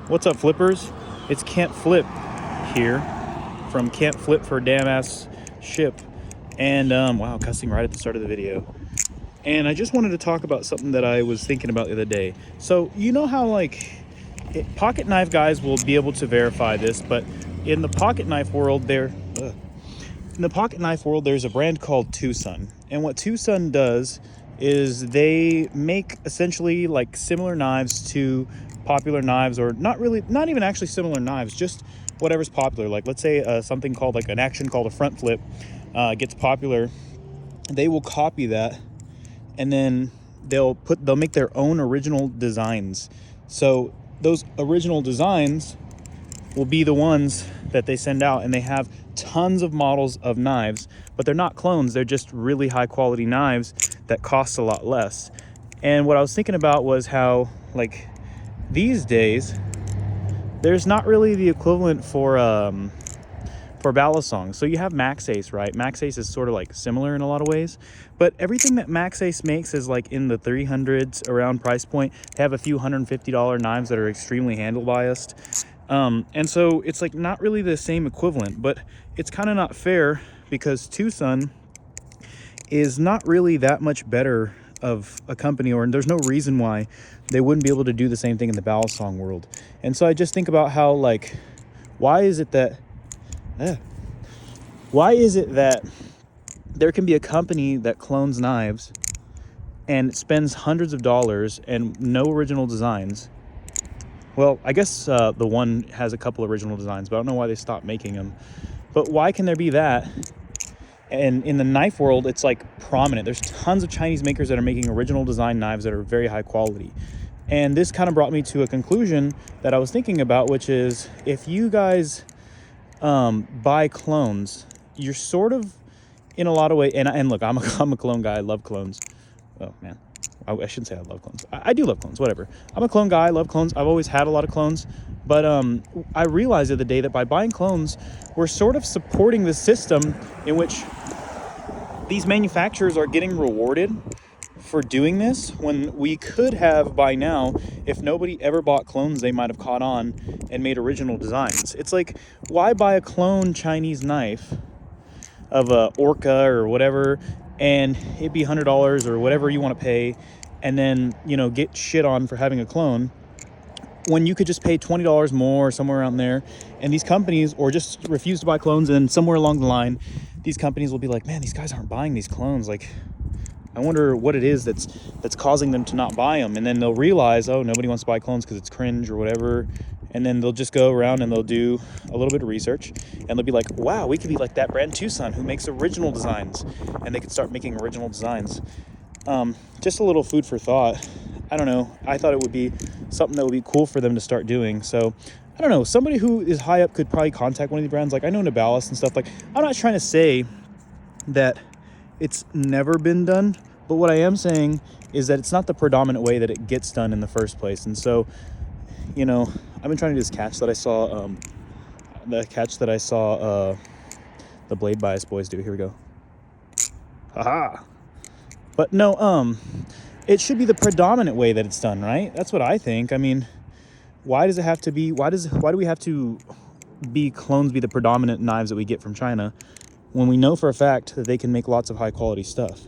What's up, flippers? It's Can't Flip here from Can't Flip for Damn Ass Ship. And wow, cussing right at the start of the video. And I just wanted to talk about something that I was thinking about the other day. So you know how pocket knife guys will be able to verify this, but in the pocket knife world there's a brand called Tucson. And what Tucson does is they make essentially like similar knives to popular knives, or not even actually similar knives, just whatever's popular. Like let's say something called like an action called a front flip gets popular. They will copy that, and then they'll make their own original designs. So those original designs will be the ones that they send out, and they have tons of models of knives, but they're not clones. They're just really high quality knives that cost a lot less. And what I was thinking about was how like these days there's not really the equivalent for Balisong. So you have Max Ace, right? Max Ace is sort of like similar in a lot of ways, but everything that Max Ace makes is like in the 300s around price point. They have a few $150 knives that are extremely handle biased. And so it's like not really the same equivalent, but it's kind of not fair because Tucson is not really that much better of a company, or there's no reason why they wouldn't be able to do the same thing in the Balisong world. And so I just think about how like, why is it that there can be a company that clones knives and spends hundreds of dollars and no original designs? Well, I guess the one has a couple original designs, but I don't know why they stopped making them. But why can there be that? And in the knife world, it's like prominent. There's tons of Chinese makers that are making original design knives that are very high quality. And this kind of brought me to a conclusion that I was thinking about, which is if you guys buy clones, you're sort of in a lot of ways. And look, I'm a clone guy. I love clones. Oh man, I shouldn't say I love clones. I do love clones, whatever. I'm a clone guy. I love clones. I've always had a lot of clones. But I realized the other day that by buying clones, we're sort of supporting the system in which these manufacturers are getting rewarded for doing this, when we could have by now, if nobody ever bought clones, they might have caught on and made original designs. It's like, why buy a clone Chinese knife of a Orca or whatever, and it'd be $100 or whatever you want to pay, and then, you know, get shit on for having a clone, when you could just pay $20 more or somewhere around there, and these companies, or just refuse to buy clones, and somewhere along the line, these companies will be like, man, these guys aren't buying these clones. Like, I wonder what it is that's causing them to not buy them. And then they'll realize, oh, nobody wants to buy clones because it's cringe or whatever. And then they'll just go around and they'll do a little bit of research, and they'll be like, wow, we could be like that brand Tucson who makes original designs, and they could start making original designs. Just a little food for thought. I don't know. I thought it would be something that would be cool for them to start doing. So I don't know. Somebody who is high up could probably contact one of the brands. Like I know Nabalis and stuff. Like, I'm not trying to say that it's never been done, but what I am saying is that it's not the predominant way that it gets done in the first place. And so, you know, I've been trying to do this catch that I saw, the Blade Bias boys do. Here we go. Haha. But no, it should be the predominant way that it's done, right? That's what I think. I mean, why do we have to be clones be the predominant knives that we get from China, when we know for a fact that they can make lots of high quality stuff?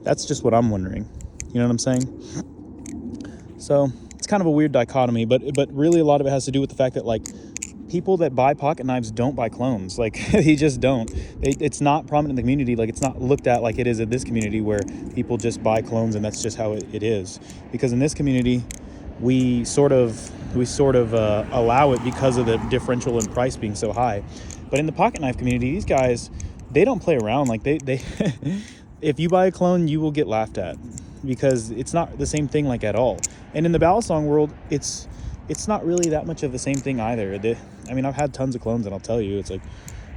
That's just what I'm wondering. You know what I'm saying? So it's kind of a weird dichotomy, but really a lot of it has to do with the fact that like people that buy pocket knives don't buy clones. Like they just don't. It's not prominent in the community. Like it's not looked at like it is in this community where people just buy clones and that's just how it is. Because in this community, we sort of allow it because of the differential in price being so high. But in the pocket knife community, these guys, they don't play around. Like they if you buy a clone, you will get laughed at because it's not the same thing like at all. And in the Balisong world, it's not really that much of the same thing either. I mean, I've had tons of clones, and I'll tell you, it's like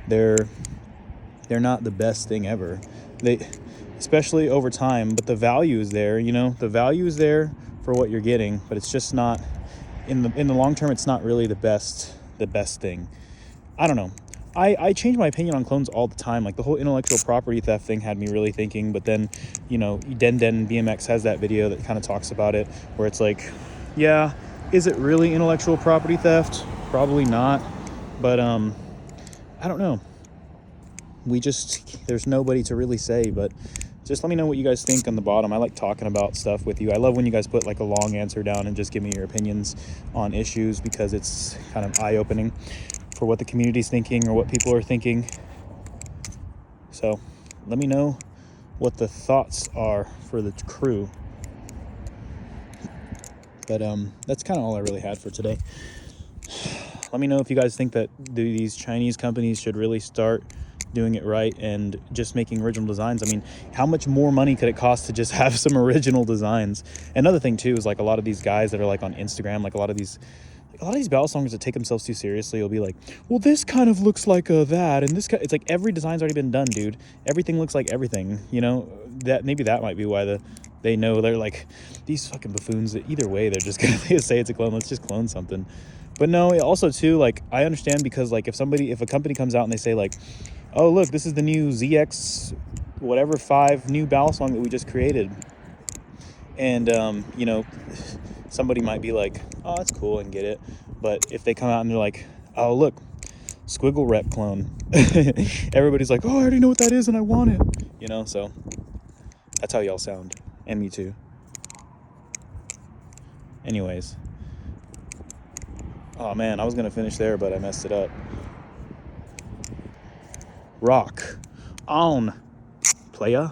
they're not the best thing ever. Especially over time, but the value is there. You know, the value is there for what you're getting, but it's just not in the long term. It's not really the best thing. I don't know. I change my opinion on clones all the time. Like the whole intellectual property theft thing had me really thinking, but then, you know, Den BMX has that video that kind of talks about it, where it's like, yeah, is it really intellectual property theft? Probably not, but I don't know. There's nobody to really say, but just let me know what you guys think on the bottom. I like talking about stuff with you. I love when you guys put like a long answer down and just give me your opinions on issues, because it's kind of eye-opening for what the community's thinking or what people are thinking. So let me know what the thoughts are for the crew. But that's kind of all I really had for today. Let me know if you guys think that these Chinese companies should really start doing it right and just making original designs. I mean, how much more money could it cost to just have some original designs? Another thing too is like a lot of these guys that are like on Instagram, like a lot of these Balisongers that take themselves too seriously will be like, well, this kind of looks like that, and this it's like every design's already been done, dude. Everything looks like everything, you know. That maybe that might be why they know, they're like, these fucking buffoons, that either way they're just gonna say it's a clone, let's just clone something. But no, also too, like, I understand, because like if a company comes out and they say like, oh look, this is the new ZX whatever 5 new Balisong that we just created, and you know, somebody might be like, oh, that's cool, and get it. But if they come out and they're like, oh look, squiggle rep clone, everybody's like, oh, I already know what that is and I want it, you know. So that's how y'all sound, and me too. Anyways, oh man, I was gonna finish there, but I messed it up. Rock on, playa.